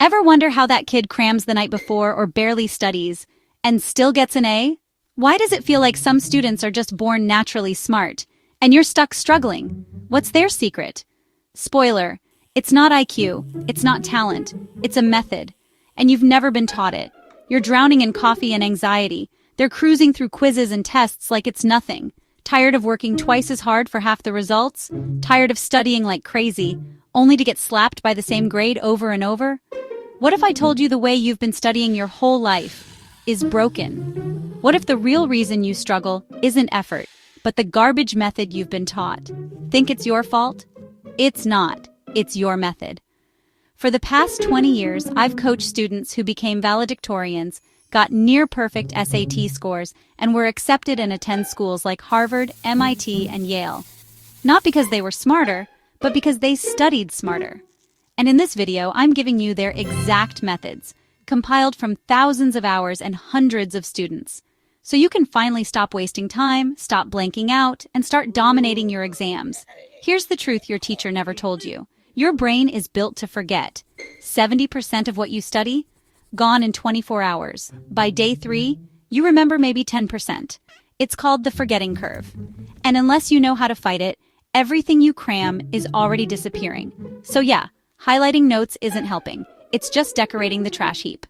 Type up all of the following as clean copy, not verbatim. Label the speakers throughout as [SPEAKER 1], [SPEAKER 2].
[SPEAKER 1] Ever wonder how that kid crams the night before or barely studies and still gets an A? Why does it feel like some students are just born naturally smart and you're stuck struggling? What's their secret? Spoiler, it's not IQ, it's not talent, it's a method. And you've never been taught it. You're drowning in coffee and anxiety. They're cruising through quizzes and tests like it's nothing. Tired of working twice as hard for half the results? Tired of studying like crazy, only to get slapped by the same grade over and over? What if I told you the way you've been studying your whole life is broken? What if the real reason you struggle isn't effort, but the garbage method you've been taught? Think it's your fault? It's not. It's your method. For the past 20 years, I've coached students who became valedictorians, got near-perfect SAT scores, and were accepted and attend schools like Harvard, MIT, and Yale. Not because they were smarter, but because they studied smarter. And in this video, I'm giving you their exact methods, compiled from thousands of hours and hundreds of students. So you can finally stop wasting time, stop blanking out, and start dominating your exams. Here's the truth your teacher never told you. Your brain is built to forget. 70% of what you study? Gone in 24 hours. By day 3, you remember maybe 10%. It's called the forgetting curve. And unless you know how to fight it, everything you cram is already disappearing. So yeah, highlighting notes isn't helping. It's just decorating the trash heap.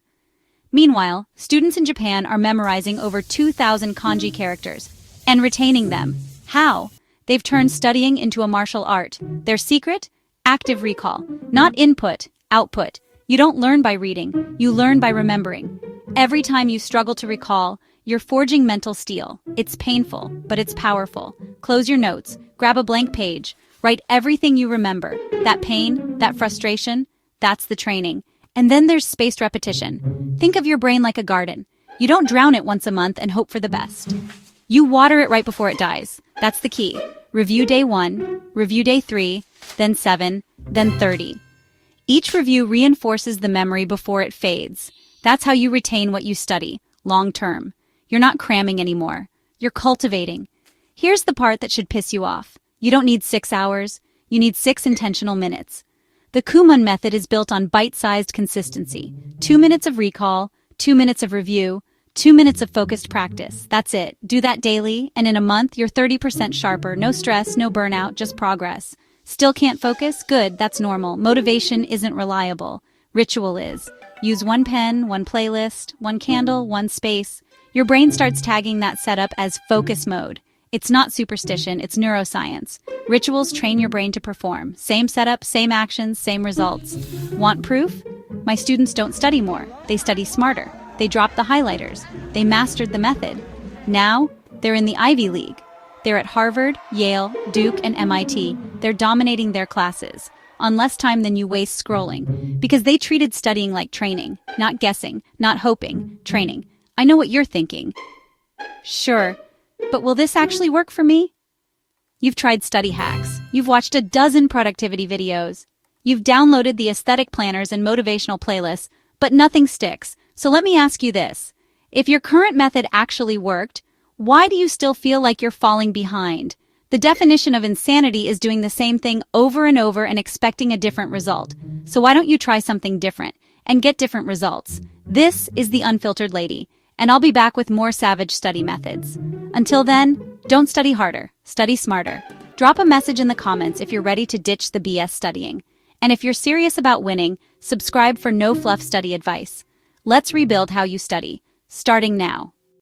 [SPEAKER 1] Meanwhile, students in Japan are memorizing over 2,000 kanji characters and retaining them. How? They've turned studying into a martial art. Their secret? Active recall. Not input, output. You don't learn by reading. You learn by remembering. Every time you struggle to recall, you're forging mental steel. It's painful, but it's powerful. Close your notes. Grab a blank page. Write everything you remember. That pain, that frustration, that's the training. And then there's spaced repetition. Think of your brain like a garden. You don't drown it once a month and hope for the best. You water it right before it dies. That's the key. Review day 1, review day 3, then 7, then 30. Each review reinforces the memory before it fades. That's how you retain what you study, long term. You're not cramming anymore. You're cultivating. Here's the part that should piss you off. You don't need 6 hours. You need 6 intentional minutes. The Kumon method is built on bite-sized consistency. 2 minutes of recall, 2 minutes of review, 2 minutes of focused practice. That's it. Do that daily, and in a month, you're 30% sharper. No stress, no burnout, just progress. Still can't focus? Good, that's normal. Motivation isn't reliable. Ritual is. Use one pen, one playlist, one candle, one space. Your brain starts tagging that setup as focus mode. It's not superstition, it's neuroscience. Rituals train your brain to perform. Same setup, same actions, same results. Want proof? My students don't study more. They study smarter. They dropped the highlighters. They mastered the method. Now, they're in the Ivy League. They're at Harvard, Yale, Duke, and MIT. They're dominating their classes. On less time than you waste scrolling. Because they treated studying like training. Not guessing, not hoping. Training. I know what you're thinking. Sure. But will this actually work for me? You've tried study hacks. You've watched a dozen productivity videos. You've downloaded the aesthetic planners and motivational playlists, but nothing sticks. So let me ask you this. If your current method actually worked, why do you still feel like you're falling behind? The definition of insanity is doing the same thing over and over and expecting a different result. So why don't you try something different and get different results? This is the Unfiltered Lady. And I'll be back with more savage study methods. Until then, don't study harder, study smarter. Drop a message in the comments if you're ready to ditch the BS studying. And if you're serious about winning, subscribe for no-fluff study advice. Let's rebuild how you study, starting now.